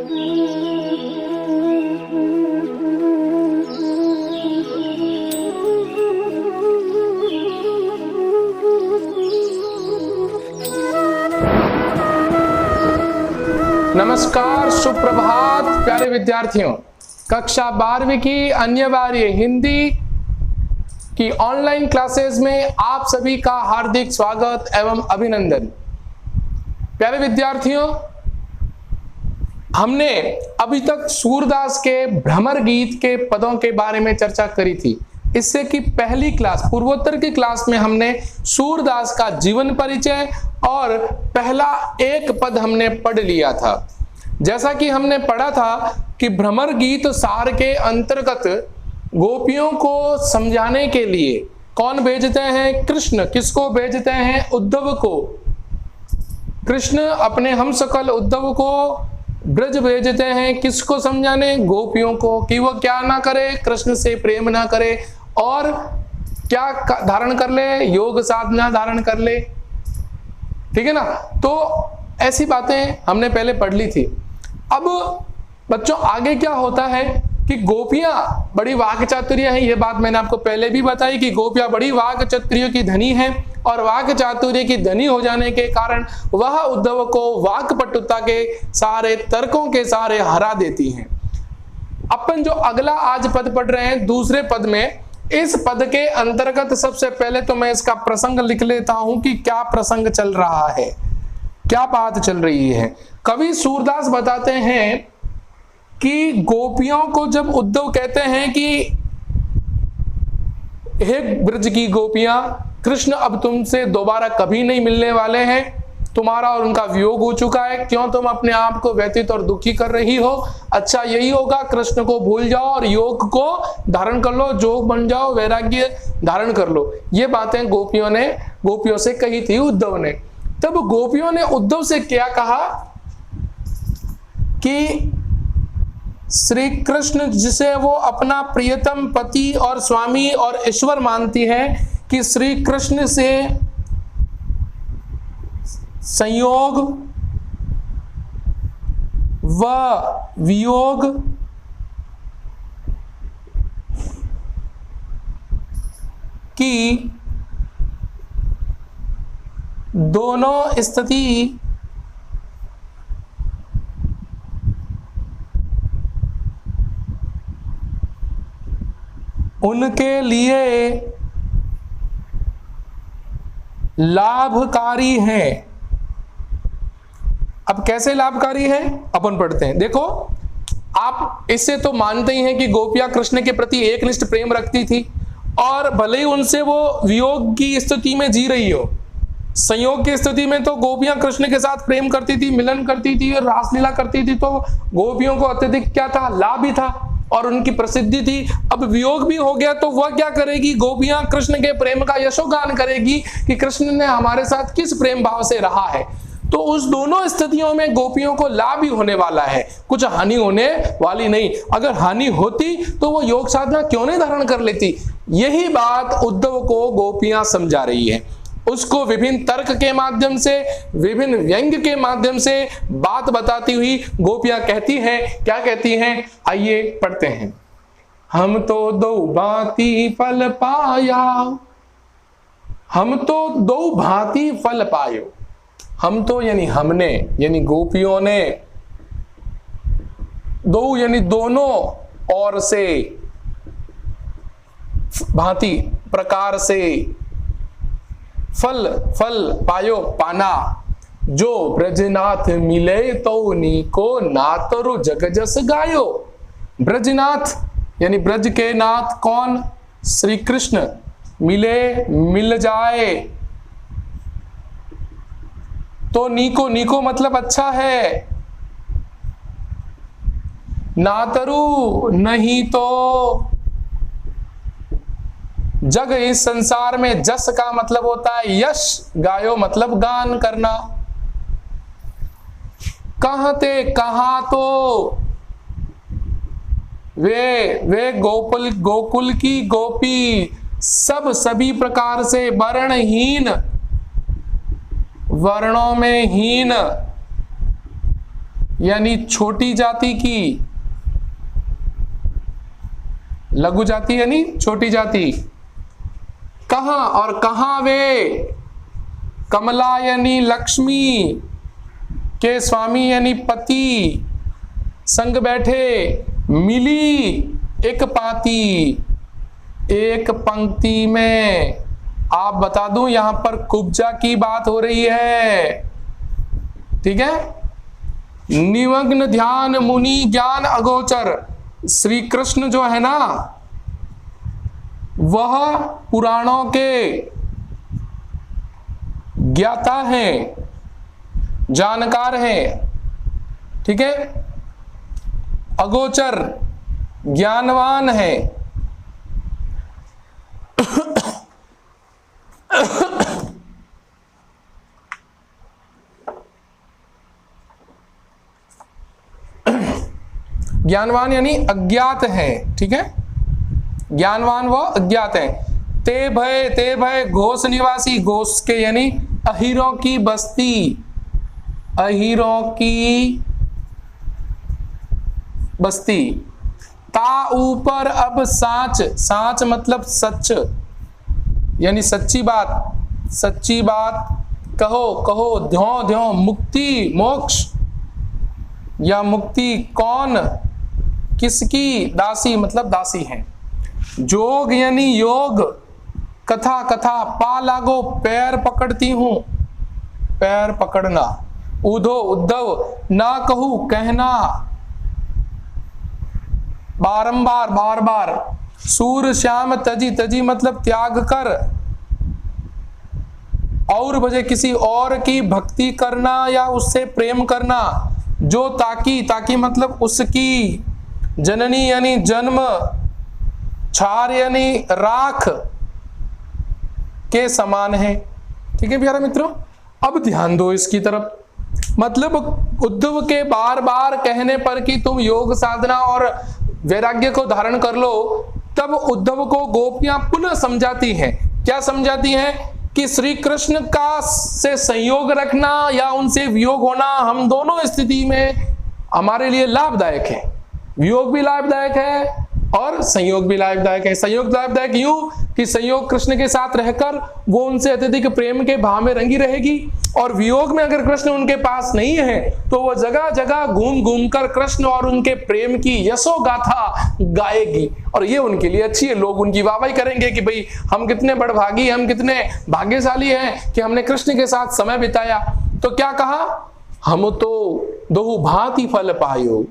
नमस्कार, सुप्रभात प्यारे विद्यार्थियों। कक्षा 12वीं की अनिवार्य हिंदी की ऑनलाइन क्लासेस में आप सभी का हार्दिक स्वागत एवं अभिनंदन। प्यारे विद्यार्थियों, हमने अभी तक सूरदास के भ्रमर गीत के पदों के बारे में चर्चा करी थी। इससे की पहली क्लास, पूर्वोत्तर की क्लास में हमने सूरदास का जीवन परिचय और पहला एक पद हमने पढ़ लिया था। जैसा कि हमने पढ़ा था कि भ्रमर गीत सार के अंतर्गत गोपियों को समझाने के लिए कौन भेजते हैं? कृष्ण। किसको भेजते हैं? उद्धव को। कृष्ण अपने हमसकल उद्धव को ब्रज भेजते हैं, किसको समझाने? गोपियों को, कि वो क्या ना करे, कृष्ण से प्रेम ना करे और क्या धारण कर ले? योग साधना धारण कर ले। ठीक है ना? तो ऐसी बातें हमने पहले पढ़ ली थी। अब बच्चों आगे क्या होता है कि गोपियां बड़ी वाक चातुर्य हैं। ये बात मैंने आपको पहले भी बताई कि गोपियां बड़ी वाक चातुर्य की धनी हैं और वाक चातुर्य की धनी हो जाने के कारण वह उद्धव को वाक पटुता के सारे तर्कों के सारे हरा देती हैं। अपन जो अगला आज पद पढ़ रहे हैं, दूसरे पद में, इस पद के अंतर्गत सबसे पहले तो मैं इसका प्रसंग लिख लेता हूं कि क्या प्रसंग चल रहा है, क्या बात चल रही है। कवि सूरदास बताते हैं कि गोपियों को जब उद्धव कहते हैं कि हे ब्रज की गोपियां, कृष्ण अब तुमसे दोबारा कभी नहीं मिलने वाले हैं, तुम्हारा और उनका वियोग हो चुका है, क्यों तुम अपने आप को व्यथित और दुखी कर रही हो? अच्छा यही होगा, कृष्ण को भूल जाओ और योग को धारण कर लो, जोग बन जाओ, वैराग्य धारण कर लो। ये बातें गोपियों से कही थी उद्धव ने। तब गोपियों ने उद्धव से क्या कहा कि श्री कृष्ण जिसे वो अपना प्रियतम पति और स्वामी और ईश्वर मानती है, कि श्री कृष्ण से संयोग व वियोग की दोनों स्थिति उनके लिए लाभकारी है। अब कैसे लाभकारी है अपन पढ़ते हैं। देखो, आप इससे तो मानते ही हैं कि गोपियां कृष्ण के प्रति एकनिष्ठ प्रेम रखती थी और भले ही उनसे वो वियोग की स्थिति में जी रही हो, संयोग की स्थिति में तो गोपियां कृष्ण के साथ प्रेम करती थी, मिलन करती थी और रासलीला करती थी, तो गोपियों को अत्यधिक क्या था? लाभ ही था और उनकी प्रसिद्धि थी। अब वियोग भी हो गया तो वह क्या करेगी? गोपियां कृष्ण के प्रेम का यशोगान करेगी कि कृष्ण ने हमारे साथ किस प्रेम भाव से रहा है। तो उस दोनों स्थितियों में गोपियों को लाभ ही होने वाला है, कुछ हानि होने वाली नहीं। अगर हानि होती तो वो योग साधना क्यों नहीं धारण कर लेती? यही बात उद्धव को गोपियां समझा रही है। उसको विभिन्न तर्क के माध्यम से, विभिन्न व्यंग्य के माध्यम से बात बताती हुई गोपियां कहती हैं, क्या कहती हैं? आइए पढ़ते हैं। हम तो दो भांति फल पाया, हम तो दो भांति फल पायो। हम तो यानी हमने, यानी गोपियों ने, दो यानी दोनों और से, भांति प्रकार से, फल पायो पाना, जो ब्रजनाथ मिले तो नीको नातरु जग जस गायो। ब्रजनाथ यानी ब्रज के नाथ कौन? श्री कृष्ण। मिले, मिल जाए तो नीको, नीको मतलब अच्छा है, नातरु नहीं तो जग। इस संसार में जस का मतलब होता है यश, गायो मतलब गान करना। कहते कहा तो वे गोकुल की गोपी सब सभी प्रकार से वर्णहीन, वर्णों में हीन, यानी छोटी जाति की, लघु जाति यानी छोटी जाति। कहां और कहां वे, कमला यानी लक्ष्मी के स्वामी यानी पति संग बैठे, मिली एक पाती एक पंक्ति में। आप बता दूं यहां पर कुब्जा की बात हो रही है, ठीक है। निमग्न ध्यान मुनि ज्ञान अगोचर, श्री कृष्ण जो है ना वह पुराणों के ज्ञाता हैं, जानकार हैं, ठीक है। अगोचर ज्ञानवान है। ज्ञानवान यानी अज्ञात है, ठीक है। ज्ञानवान व अज्ञात है। ते भय घोष निवासी, घोष के यानी अहीरों की बस्ती, अहीरों की बस्ती। ता ऊपर अब साच, साच मतलब सच यानी सच्ची बात, सच्ची बात कहो कहो, ध्यों ध्यों मुक्ति मोक्ष या मुक्ति कौन किसकी, दासी मतलब दासी है। जोग यानी योग, कथा कथा, पा लागो पैर पकड़ती हूं, पैर पकड़ना। उधो उद्धव ना कहूं कहना, बारंबार बार बार। सूर श्याम तजी, तजी मतलब त्याग कर, और बजे किसी और की भक्ति करना या उससे प्रेम करना। जो ताकी, ताकी मतलब उसकी, जननी यानी जन्म, छार यानी राख के समान है, ठीक है प्यारे मित्रों। अब ध्यान दो इसकी तरफ, मतलब उद्धव के बार बार कहने पर कि तुम योग साधना और वैराग्य को धारण कर लो, तब उद्धव को गोपियां पुनः समझाती हैं। क्या समझाती हैं? कि श्री कृष्ण का से संयोग रखना या उनसे वियोग होना हम दोनों स्थिति में हमारे लिए लाभदायक है। वियोग भी लाभदायक है और संयोग भी लाभदायक है। संयोग लाभदायक यूं कि संयोग कृष्ण के साथ रहकर वो उनसे अत्यधिक प्रेम के भाव में रंगी रहेगी, और वियोग में अगर कृष्ण उनके पास नहीं है तो वो जगह जगह घूम घूम कर कृष्ण और उनके प्रेम की यशो गाथा गाएगी, और ये उनके लिए अच्छी है। लोग उनकी वाहवाही करेंगे कि भाई हम कितने बड़भागी, हम कितने भाग्यशाली हैं कि हमने कृष्ण के साथ समय बिताया। तो क्या कहा? हम तो दोहु भांति फल पायो,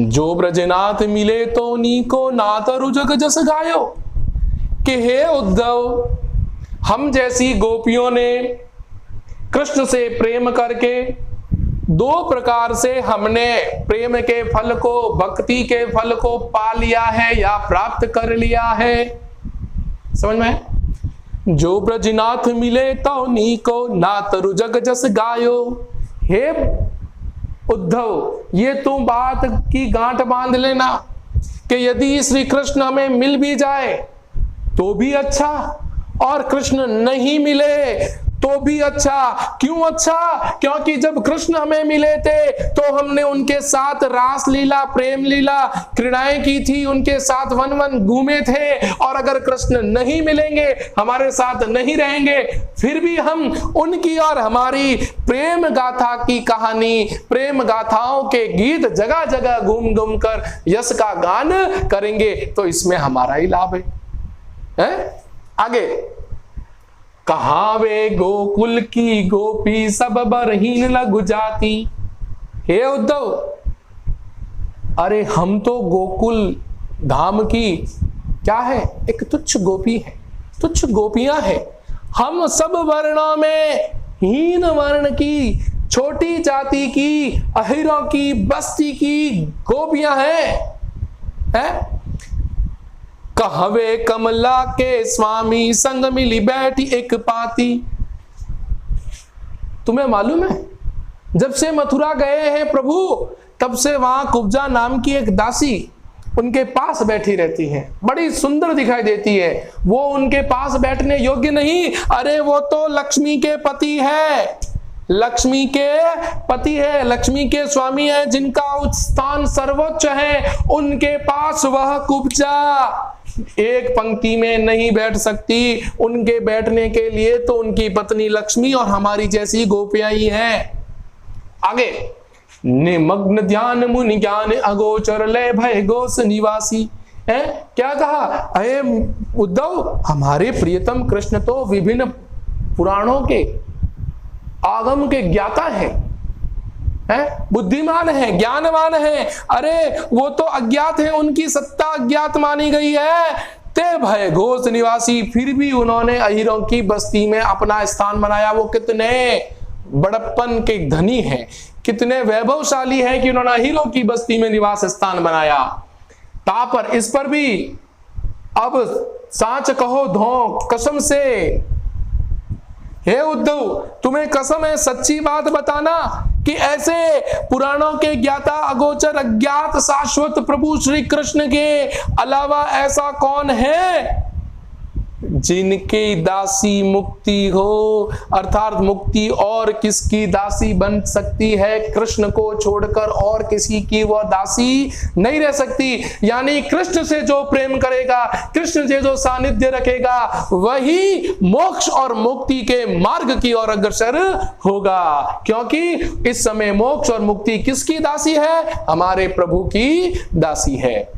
जो ब्रजनाथ मिले तो नीको, नाथ रुजग जस गायो। कि हे उद्धव, हम जैसी गोपियों ने कृष्ण से प्रेम करके दो प्रकार से हमने प्रेम के फल को, भक्ति के फल को पा लिया है या प्राप्त कर लिया है। समझ में? जो ब्रजनाथ मिले तो नीको, नाथ रुजग जस गायो। हे उद्धव, ये तुम बात की गांठ बांध लेना कि यदि श्री कृष्ण हमें मिल भी जाए तो भी अच्छा, और कृष्ण नहीं मिले तो भी अच्छा। क्यों अच्छा? क्योंकि जब कृष्ण हमें मिले थे तो हमने उनके साथ रास लीला, प्रेम लीला, क्रीड़ाएं की थी, उनके साथ वन वन घूमे थे। और अगर कृष्ण नहीं मिलेंगे, हमारे साथ नहीं रहेंगे, फिर भी हम उनकी और हमारी प्रेम गाथा की कहानी, प्रेम गाथाओं के गीत जगह जगह घूम घूम कर यश का गान करेंगे। तो इसमें हमारा ही लाभ है? आगे, कहावे गोकुल की गोपी सब बरहीन लघु जाती। हे उद्धव, अरे हम तो गोकुल धाम की क्या है? एक तुच्छ गोपी है, तुच्छ गोपियां हैं। हम सब वर्णों में हीन वर्ण की, छोटी जाति की, अहिरों की बस्ती की गोपियां हैं। कहवे कमला के स्वामी संग मिली बैठी एक पाती। तुम्हें मालूम है, जब से मथुरा गए हैं प्रभु, तब से वहां कुब्जा नाम की एक दासी उनके पास बैठी रहती है, बड़ी सुंदर दिखाई देती है। वो उनके पास बैठने योग्य नहीं, अरे वो तो लक्ष्मी के पति है, लक्ष्मी के पति है, लक्ष्मी के स्वामी है, जिनका स्थान सर्वोच्च है, उनके पास वह कुब्जा एक पंक्ति में नहीं बैठ सकती। उनके बैठने के लिए तो उनकी पत्नी लक्ष्मी और हमारी जैसी गोपियां ही हैं। आगे, निमग्न ध्यान मुनि ज्ञान अगोचर लय भय गोस निवासी है। क्या कहा? अरे उद्धव, हमारे प्रियतम कृष्ण तो विभिन्न पुराणों के आगम के ज्ञाता हैं, बुद्धिमान है, ज्ञानवान है। अरे वो तो अज्ञात है, उनकी सत्ता अज्ञात मानी गई है। ते भय घोष निवासी, फिर भी उन्होंने अहीरों की बस्ती में अपना स्थान बनाया। वो कितने बड़प्पन के धनी हैं, कितने वैभवशाली हैं कि उन्होंने अहीरों की बस्ती में निवास स्थान बनाया। तापर इस पर भी अब साच कहो धो कसम से, हे उद्धव तुम्हें कसम है, सच्ची बात बताना कि ऐसे पुराणों के ज्ञाता अगोचर अज्ञात शाश्वत प्रभु श्री कृष्ण के अलावा ऐसा कौन है जिनकी दासी मुक्ति हो, अर्थात मुक्ति और किसकी दासी बन सकती है? कृष्ण को छोड़कर और किसी की वह दासी नहीं रह सकती। यानी कृष्ण से जो प्रेम करेगा, कृष्ण से जो सानिध्य रखेगा, वही मोक्ष और मुक्ति के मार्ग की ओर अग्रसर होगा। क्योंकि इस समय मोक्ष और मुक्ति किसकी दासी है? हमारे प्रभु की दासी है।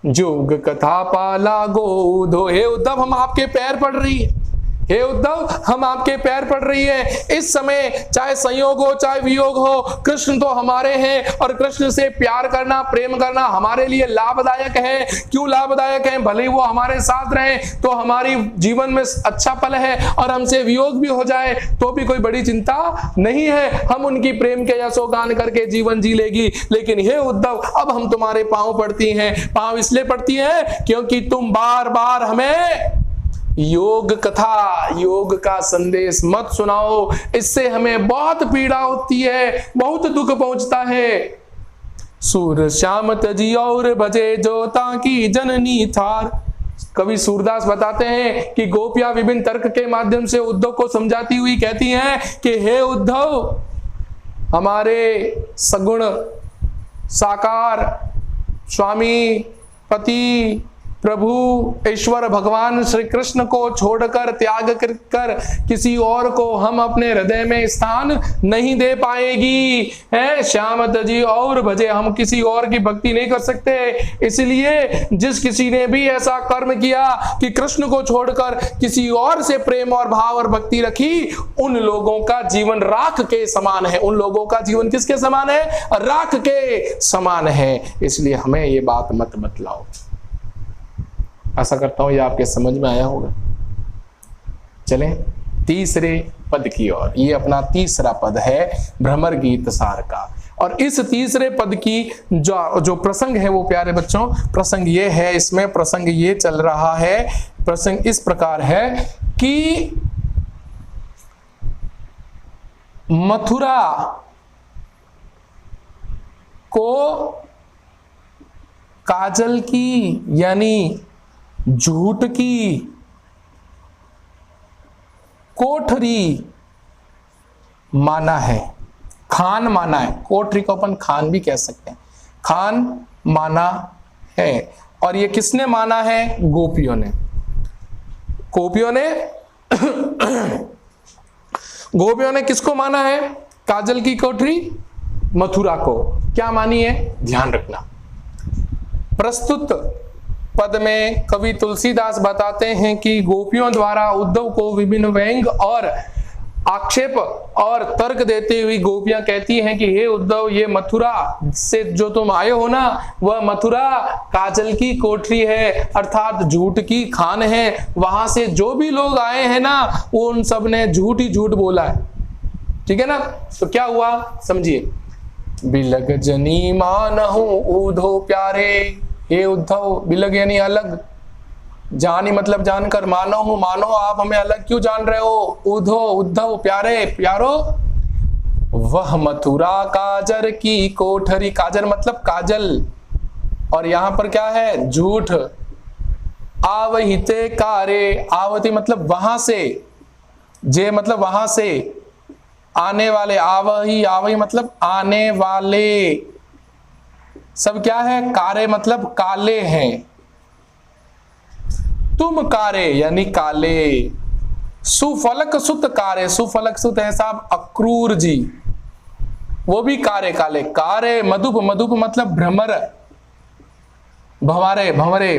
जोग कथा पाला गोधो, हे उद्धव हम आपके पैर पड़ रही है, हे उद्धव हम आपके पैर पड़ रही है। इस समय चाहे संयोग हो चाहे वियोग हो, कृष्ण तो हमारे हैं और कृष्ण से प्यार करना, प्रेम करना हमारे लिए लाभदायक है। क्यों लाभदायक है? भले ही वो हमारे साथ रहे तो हमारी जीवन में अच्छा पल है, और हमसे वियोग भी हो जाए तो भी कोई बड़ी चिंता नहीं है। हम उनकी प्रेम के यशोगान करके जीवन जी लेगी। लेकिन हे उद्धव, अब हम तुम्हारे पांव पड़ती हैं। पांव इसलिए पड़ती हैं क्योंकि तुम बार बार हमें योग कथा, योग का संदेश मत सुनाओ। इससे हमें बहुत पीड़ा होती है, बहुत दुख पहुंचता है। सूर श्याम तजी और बजे जोता की जननी थार। कवि सूरदास बताते हैं कि गोपियां विभिन्न तर्क के माध्यम से उद्धव को समझाती हुई कहती हैं कि हे उद्धव, हमारे सगुण साकार स्वामी पति प्रभु ईश्वर भगवान श्री कृष्ण को छोड़कर, त्याग कर किसी और को हम अपने हृदय में स्थान नहीं दे पाएगी। है श्याम तजी और भजे, हम किसी और की भक्ति नहीं कर सकते। इसलिए जिस किसी ने भी ऐसा कर्म किया कि कृष्ण को छोड़कर किसी और से प्रेम और भाव और भक्ति रखी, उन लोगों का जीवन राख के समान है। उन लोगों का जीवन किसके समान है? राख के समान है। इसलिए हमें ये बात मत बतलाओ। आशा करता हूं ये आपके समझ में आया होगा। चलें तीसरे पद की ओर। ये अपना तीसरा पद है भ्रमर गीत सार का। और इस तीसरे पद की जो प्रसंग है वो प्यारे बच्चों, प्रसंग ये है, इसमें प्रसंग ये चल रहा है। प्रसंग इस प्रकार है कि मथुरा को काजल की यानी झूठ की कोठरी माना है, खान माना है। कोठरी को अपन खान भी कह सकते हैं, खान माना है। और ये किसने माना है? गोपियों ने। गोपियों ने गोपियों ने किसको माना है? काजल की कोठरी मथुरा को। क्या मानी है? ध्यान रखना। प्रस्तुत पद में कवि तुलसीदास बताते हैं कि गोपियों द्वारा उद्धव को विभिन्न व्यंग और आक्षेप और तर्क देते हुए गोपियां कहती हैं कि हे उद्धव, ये मथुरा से जो तुम आए हो ना, वह मथुरा काजल की कोठरी है, अर्थात झूठ की खान है। वहां से जो भी लोग आए हैं ना, वो उन सब ने झूठ ही झूठ बोला है। ठीक है ना? तो क्या हुआ समझिए। बिलग जनी मानहु उधो प्यारे। हे उद्धव, बिलग यानी अलग, जानी मतलब जानकर, मानो हूं मानो आप हमें अलग क्यों जान रहे हो? उधो उद्धव प्यारे, प्यारो, वह मथुरा काजर की कोठरी। काजर मतलब काजल, और यहां पर क्या है? झूठ। आवहिते कारे, आवती मतलब वहां से, जे मतलब वहां से, आने वाले, आवही, आवही मतलब आने वाले। सब क्या है? कारे मतलब काले हैं। तुम कारे यानी काले। सुफलक सुत कारे, सुफलक सुत है साहब अक्रूर जी, वो भी कारे काले। कारे मधुप, मधुप मतलब भ्रमर, भंवरे, भंवरे।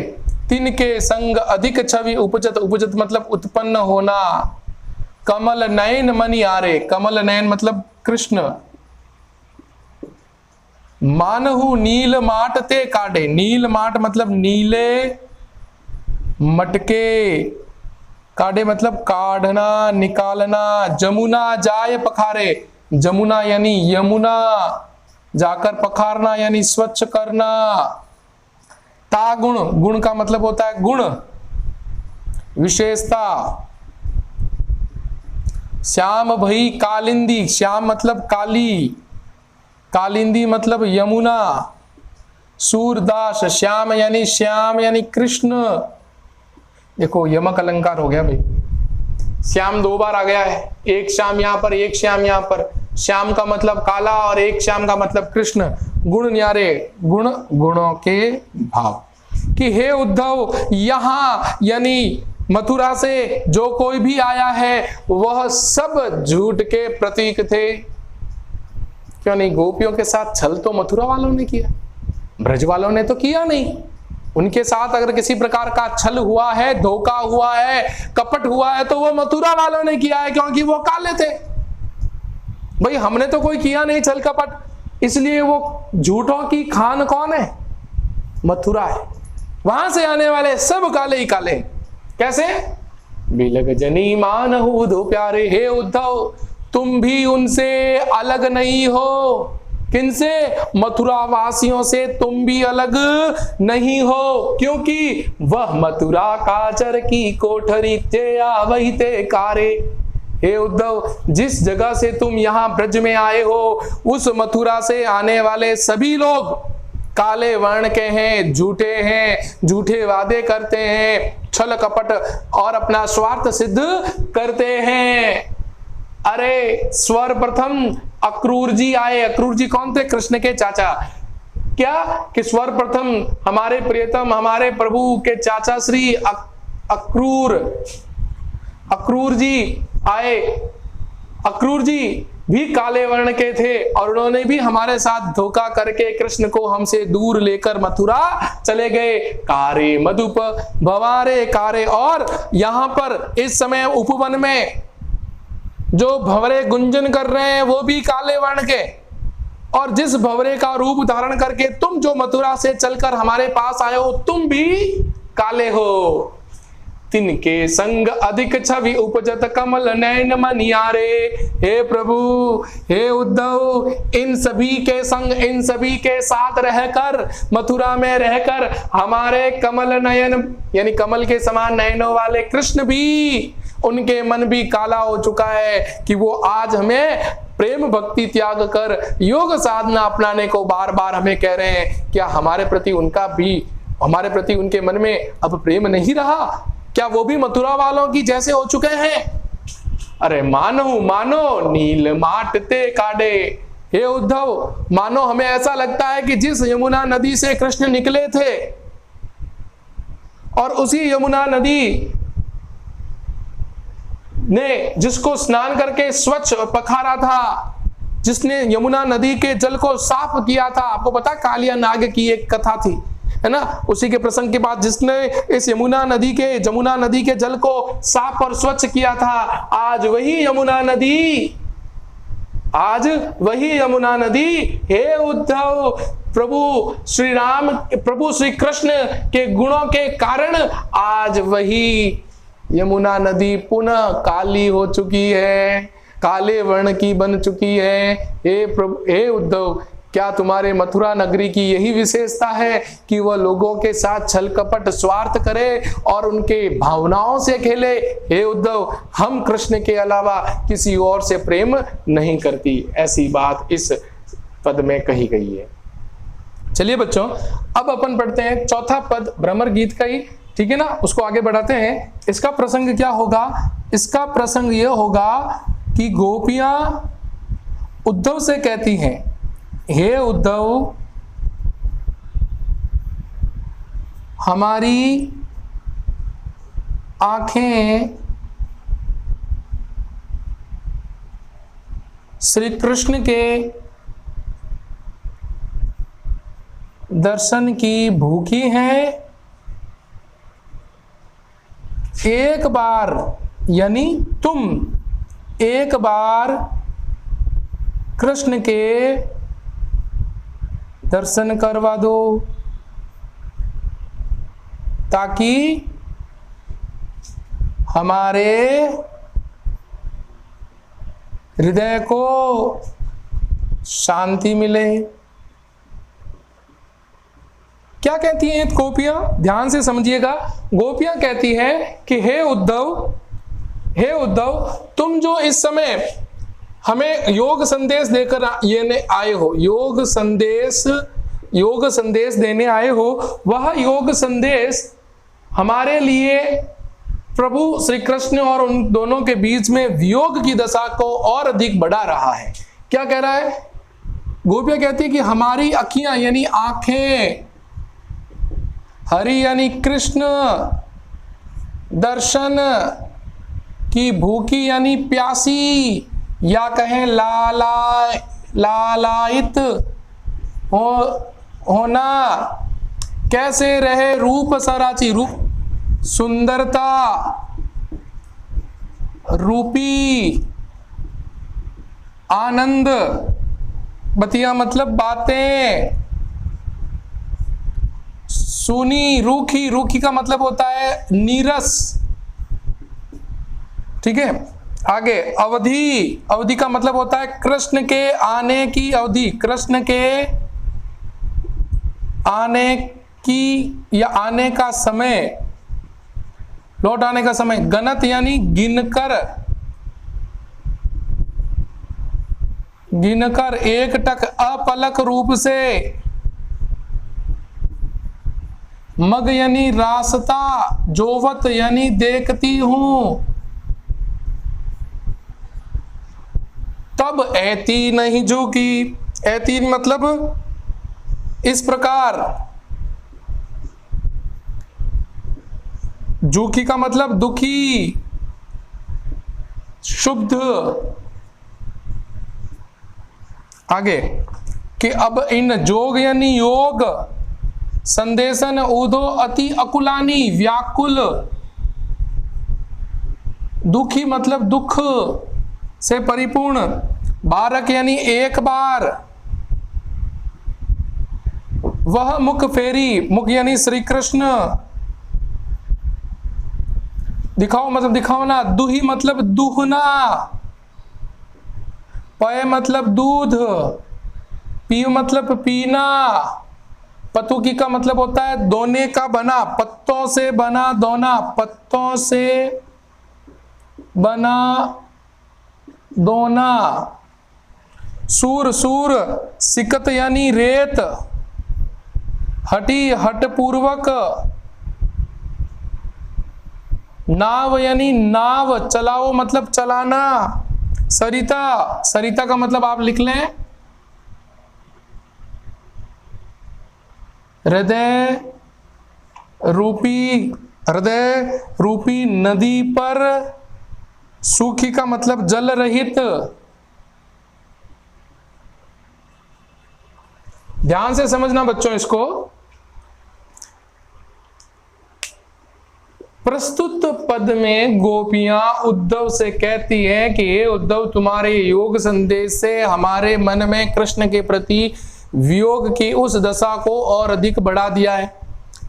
तिनके संग अधिक छवि उपजत, उपजत मतलब उत्पन्न होना। कमल नयन मनि आरे, कमल नयन मतलब कृष्ण। मानहु नील माट ते काढ़े, नील माट मतलब नीले मटके, काढ़े मतलब काढ़ना, निकालना। जमुना जाय पखारे, जमुना यानी यमुना, जाकर पखारना यानी स्वच्छ करना। तागुण, गुण का मतलब होता है गुण, विशेषता। श्याम भई कालिंदी, श्याम मतलब काली, कालिंदी मतलब यमुना। सूरदास, श्याम यानी कृष्ण। देखो यमक अलंकार हो गया भाई, श्याम दो बार आ गया है, एक श्याम यहां पर, एक श्याम यहां पर। श्याम का मतलब काला और एक श्याम का मतलब कृष्ण। गुण न्यारे, गुण गुणों के भाव। कि हे उद्धव, यहां यानी मथुरा से जो कोई भी आया है वह सब झूठ के प्रतीक थे। क्यों नहीं? गोपियों के साथ छल तो मथुरा वालों ने किया, ब्रज वालों ने तो किया नहीं। उनके साथ अगर किसी प्रकार का छल हुआ है, धोखा हुआ है, कपट हुआ है तो वो मथुरा वालों ने किया है, क्योंकि वो काले थे। भाई हमने तो कोई किया नहीं छल कपट, इसलिए वो झूठों की खान कौन है? मथुरा है। वहां से आने वाले सब काले ही काले। कैसे? बिलग जनी मानहु दो प्यारे, हे उद्धव तुम भी उनसे अलग नहीं हो। किनसे? मथुरा वासियों से तुम भी अलग नहीं हो, क्योंकि वह मथुरा काचर की कोठरी ते आवहि ते कारे। हे उद्धव, जिस जगह से तुम यहाँ ब्रज में आए हो उस मथुरा से आने वाले सभी लोग काले वर्ण के हैं, झूठे हैं, झूठे वादे करते हैं, छल कपट और अपना स्वार्थ सिद्ध करते हैं। अरे सर्वप्रथम अक्रूर जी आए। अक्रूर जी कौन थे? कृष्ण के चाचा। क्या कि सर्वप्रथम हमारे प्रियतम, हमारे प्रभु के चाचा श्री अक्रूर जी आए। अक्रूर जी भी काले वर्ण के थे और उन्होंने भी हमारे साथ धोखा करके कृष्ण को हमसे दूर लेकर मथुरा चले गए। कारे मधुप भंवरे कारे। और यहां पर इस समय उपवन में जो भंवरे गुंजन कर रहे हैं वो भी काले वर्ण के। और जिस भंवरे का रूप धारण करके तुम जो मथुरा से चलकर हमारे पास आए हो तुम भी काले हो। तिनके संग अधिक छवि उपजत कमल नयन मनियारे। हे प्रभु, हे उद्धव, इन सभी के संग, इन सभी के साथ रहकर, मथुरा में रहकर हमारे कमल नयन यानी कमल के समान नयनों वाले कृष्ण भी, उनके मन भी काला हो चुका है कि वो आज हमें प्रेम भक्ति त्याग कर योग साधना अपनाने को बार बार हमें कह रहे हैं। क्या हमारे प्रति उनका भी, हमारे प्रति उनके मन में अब प्रेम नहीं रहा? क्या वो भी मथुरा वालों की जैसे हो चुके हैं? अरे मानो मानो नील माट ते काढ़े। हे उद्धव, मानो हमें ऐसा लगता है कि जिस यमुना नदी से कृष्ण निकले थे और उसी यमुना नदी ने जिसको स्नान करके स्वच्छ पखारा था, जिसने यमुना नदी के जल को साफ किया था। आपको पता कालिया नाग की एक कथा थी, है ना? उसी के प्रसंग के बाद जिसने इस जमुना नदी के जल को साफ और स्वच्छ किया था, आज वही यमुना नदी हे उद्धव, प्रभु श्री कृष्ण के गुणों के कारण आज वही यमुना नदी पुनः काली हो चुकी है, काले वर्ण की बन चुकी है। हे प्रभु, हे उद्धव, क्या तुम्हारे मथुरा नगरी की यही विशेषता है कि वह लोगों के साथ छल कपट स्वार्थ करे और उनके भावनाओं से खेले? हे उद्धव, हम कृष्ण के अलावा किसी और से प्रेम नहीं करती, ऐसी बात इस पद में कही गई है। चलिए बच्चों, अब अपन पढ़ते हैं चौथा पद भ्रमर गीत का ही, ठीक है ना? उसको आगे बढ़ाते हैं। इसका प्रसंग क्या होगा? इसका प्रसंग यह होगा कि गोपियां उद्धव से कहती हैं, हे उद्धव, हमारी आंखें श्री कृष्ण के दर्शन की भूखी हैं। एक बार, यानी तुम एक बार कृष्ण के दर्शन करवा दो, ताकि हमारे हृदय को शांति मिले। क्या कहती हैं गोपियां? ध्यान से समझिएगा। गोपियां कहती हैं कि हे उद्धव, हे उद्धव, तुम जो इस समय हमें योग संदेश देकर ये आए हो, योग संदेश देने आए हो, वह योग संदेश हमारे लिए प्रभु श्री कृष्ण और उन दोनों के बीच में वियोग की दशा को और अधिक बढ़ा रहा है। क्या कह रहा है? गोपियां कहती है कि हमारी अखियां यानी आंखें, हरि यानी कृष्ण दर्शन की भूखी यानी प्यासी, या कहें लालायित होना। कैसे रहे? रूप सराची, रूप सुंदरता रूपी आनंद, बतिया मतलब बातें, सुनी, रूखी, रूखी का मतलब होता है नीरस। ठीक है, आगे अवधि, अवधि का मतलब होता है कृष्ण के आने की अवधि, कृष्ण के आने की या आने का समय, लौट आने का समय। गणत यानी गिनकर, गिनकर एकटक अपलक रूप से। मग यानी रास्ता, जोवत यानी देखती हूं। तब ऐती नहीं झुकी, ऐती मतलब इस प्रकार, झुकी का मतलब दुखी, शुद्ध। आगे कि अब इन जोग यानी योग संदेशन उदो अति अकुलानी, व्याकुल, दुखी मतलब दुख से परिपूर्ण। बारक यानी एक बार। वह मुख फेरी, मुख यानी श्री कृष्ण। दिखाओ मतलब दिखाओ ना। दुही मतलब दूहना। पय मतलब दूध। पी मतलब पीना। पतुकी का मतलब होता है दोने का बना, पत्तों से बना दोना, पत्तों से बना दोना। सूर, सूर सिकत यानी रेत। हटी, हट पूर्वक। नाव यानी नाव, चलाओ मतलब चलाना। सरिता, सरिता का मतलब आप लिख लें हृदय रूपी, हृदय रूपी नदी पर। सूखी का मतलब जल रहित। ध्यान से समझना बच्चों इसको। प्रस्तुत पद में गोपियां उद्धव से कहती हैं कि हे उद्धव, तुम्हारे योग संदेश से हमारे मन में कृष्ण के प्रति वियोग की उस दशा को और अधिक बढ़ा दिया है,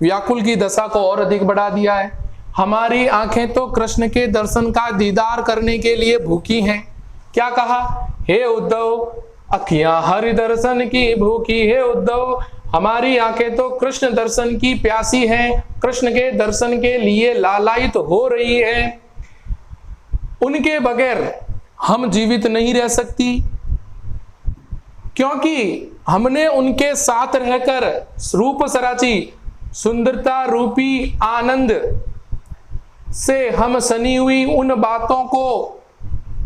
व्याकुल की दशा को और अधिक बढ़ा दिया है। हमारी आंखें तो कृष्ण के दर्शन का दीदार करने के लिए भूखी हैं। क्या कहा? हे उद्धव, अखियां हरि दर्शन की भूखी। हे उद्धव, हमारी आंखें तो कृष्ण दर्शन की प्यासी हैं, कृष्ण के दर्शन के लिए लालायित हो रही है। उनके बगैर हम जीवित नहीं रह सकती, क्योंकि हमने उनके साथ रहकर रूप सराची सुंदरता रूपी आनंद से हम सनी हुई उन बातों को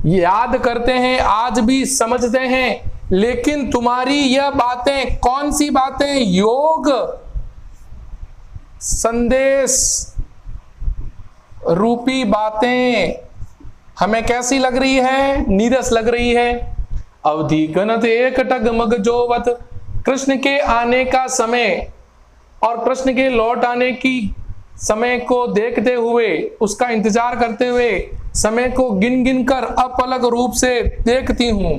याद करते हैं, आज भी समझते हैं, लेकिन तुम्हारी यह बातें, कौन सी बातें? योग संदेश रूपी बातें हमें कैसी लग रही है? नीरस लग रही है। अवधि गणत एक टगमग जोवत, कृष्ण के आने का समय और कृष्ण के लौट आने की समय को देखते हुए, उसका इंतजार करते हुए, समय को गिन गिन कर अपलग रूप से देखती हूं।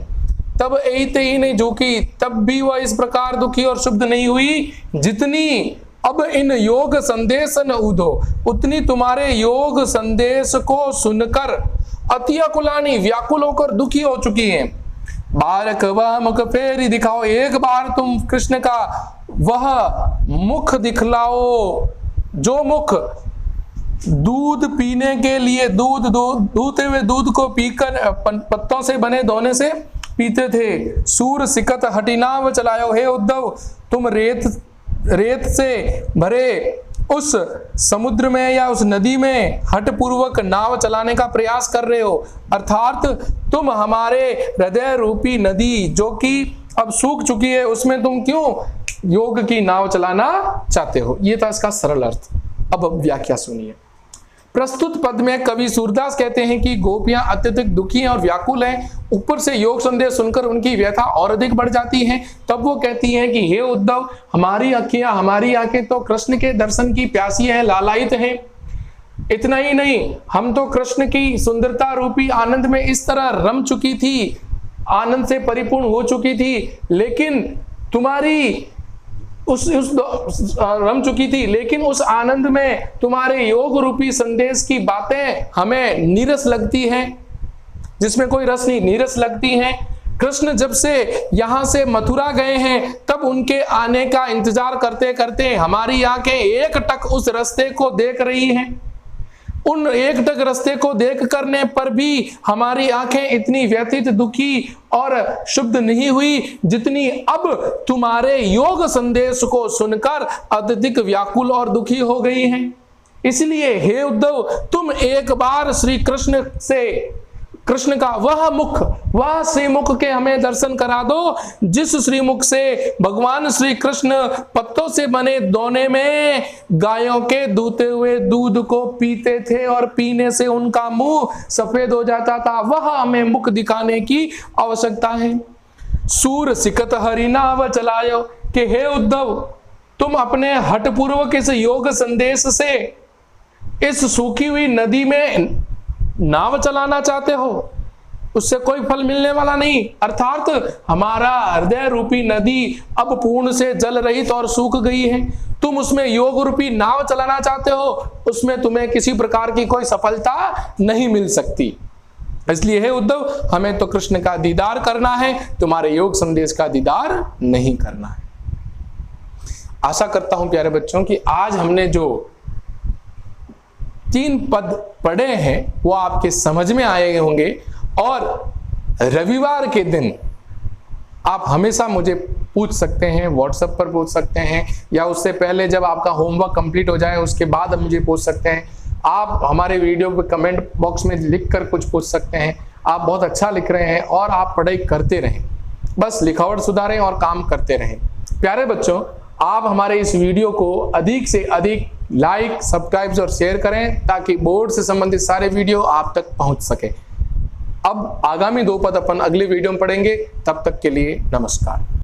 तब एते ही नहीं झुकी, तब भी वह इस प्रकार दुखी और शुद्ध नहीं हुई जितनी अब इन योग संदेश न उधो, उतनी तुम्हारे योग संदेश को सुनकर अतियाकुलानी, व्याकुल होकर दुखी हो चुकी हैं। बालक वह मुख फेरी दिखाओ, एक बार तुम कृष्ण का वह मुख दिखलाओ, जो मुख दूध पीने के लिए, दूधते हुए दूध को पीकर पत्तों से बने दोने से पीते थे। सूर सिकत हटिनाव चलायो, हे उद्धव तुम रेत से भरे उस समुद्र में या उस नदी में हट पूर्वक नाव चलाने का प्रयास कर रहे हो, अर्थात तुम हमारे हृदय रूपी नदी जो कि अब सूख चुकी है, उसमें तुम क्यों योग की नाव चलाना चाहते हो? ये था इसका सरल अर्थ। अब व्याख्या सुनिए। प्रस्तुत पद में कवि सूरदास कहते हैं कि गोपियां अत्यधिक दुखी हैं और व्याकुल हैं, ऊपर से योग संदेश सुनकर उनकी व्यथा और अधिक बढ़ जाती है। तब वो कहती हैं कि हे उद्धव, हमारी आंखें तो कृष्ण के दर्शन की प्यासी हैं, लालायित हैं। इतना ही नहीं, हम तो कृष्ण की सुंदरता रूपी आनंद में इस तरह रम चुकी थी, आनंद से परिपूर्ण हो चुकी थी, लेकिन तुम्हारी रम चुकी थी, लेकिन उस आनंद में तुम्हारे योग रूपी संदेश की बातें हमें नीरस लगती हैं, जिसमें कोई रस नहीं, नीरस लगती हैं। कृष्ण जब से यहां से मथुरा गए हैं, तब उनके आने का इंतजार करते करते हमारी आंखें एक टक उस रास्ते को देख रही हैं। उन एक टक रास्ते को देख करने पर भी हमारी आंखें इतनी व्यथित, दुखी और शुद्ध नहीं हुई जितनी अब तुम्हारे योग संदेश को सुनकर अत्यधिक व्याकुल और दुखी हो गई हैं। इसलिए हे उद्धव, तुम एक बार श्री कृष्ण का वह श्रीमुख के हमें दर्शन करा दो, जिस श्रीमुख से भगवान श्री कृष्ण पत्तों से बने दोने में गायों के दूते हुए दूध को पीते थे और पीने से उनका मुंह सफेद हो जाता था। वह हमें मुख दिखाने की आवश्यकता है। सूर सिकत हरिनाव चलायो, कि हे उद्धव, तुम अपने हठपूर्वक इस योग संदेश से इस सूखी हुई नदी में नाव चलाना चाहते हो, उससे कोई फल मिलने वाला नहीं। अर्थात हमारा हृदय रूपी नदी अब पूर्ण से जल रहित और सूख गई है, तुम उसमें योग रूपी नाव चलाना चाहते हो, उसमें तुम्हें किसी प्रकार की कोई सफलता नहीं मिल सकती। इसलिए हे उद्धव, हमें तो कृष्ण का दीदार करना है, तुम्हारे योग संदेश का दीदार नहीं करना है। आशा करता हूं प्यारे बच्चों कि आज हमने जो 3 पद पढ़े हैं वो आपके समझ में आए होंगे, और रविवार के दिन आप हमेशा मुझे पूछ सकते हैं, व्हाट्सएप पर पूछ सकते हैं, या उससे पहले जब आपका होमवर्क कंप्लीट हो जाए उसके बाद मुझे पूछ सकते हैं। आप हमारे वीडियो पे कमेंट बॉक्स में लिखकर कुछ पूछ सकते हैं। आप बहुत अच्छा लिख रहे हैं और आप पढ़ाई करते रहें, बस लिखावट सुधारें और काम करते रहें। प्यारे बच्चों, आप हमारे इस वीडियो को अधिक से अधिक लाइक, सब्सक्राइब और शेयर करें ताकि बोर्ड से संबंधित सारे वीडियो आप तक पहुंच सके। अब आगामी 2 पद अपन अगले वीडियो में पढ़ेंगे, तब तक के लिए नमस्कार।